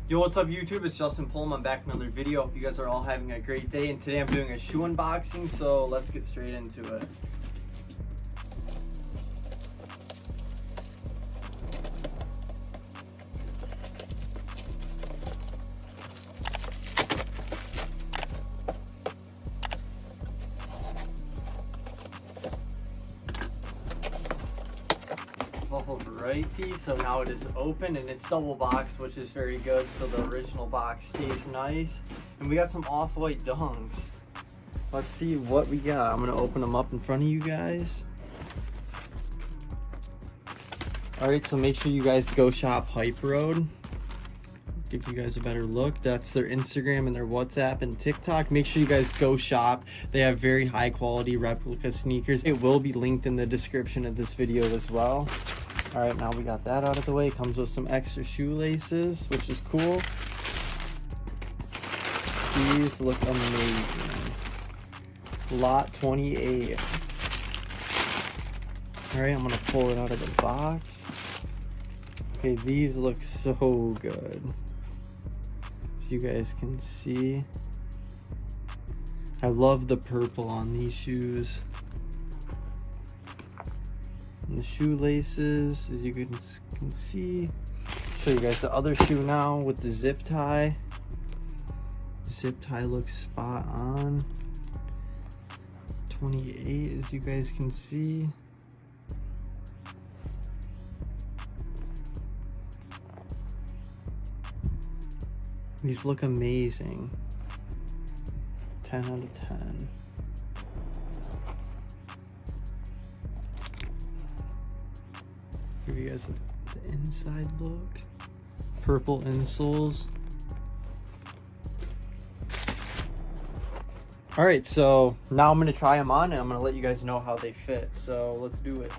Yo, what's up YouTube? It's Justin Pullman. I'm back with another video. Hope you guys are all having a great day. And today I'm doing a shoe unboxing, so let's get straight into it. Alrighty, so now it is open and it's double boxed, which is very good, so the original box stays nice. And we got some off-white dunks. Let's see what we got. I'm gonna open them up in front of you guys. Alright, so make sure you guys go shop Hype Road. Give you guys a better look. That's their Instagram and their WhatsApp and TikTok. Make sure you guys go shop. They have very high quality replica sneakers. It will be linked in the description of this video as well. All right, now we got that out of the way. It comes with some extra shoelaces, which is cool. These look amazing. Lot 28. All right, I'm gonna pull it out of the box. Okay, these look so good. So you guys can see. I love the purple on these shoes. And the shoelaces, as you can see. Show you guys the other shoe now with the zip tie. The zip tie looks spot on. 28, as you guys can see. These look amazing. 10 out of 10. Give you guys the inside look. Purple insoles. All right, so now I'm gonna try them on and I'm gonna let you guys know how they fit. So let's do it.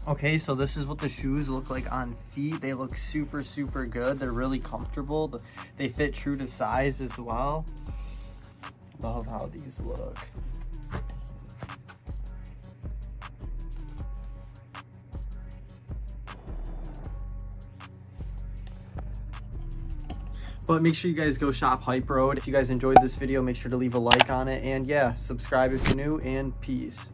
Okay, so this is what the shoes look like on feet. They look super, super good. They're really comfortable. They fit true to size as well. Love how these look. But make sure you guys go shop Hype Road. If you guys enjoyed this video, make sure to leave a like on it. And yeah, subscribe if you're new, and peace.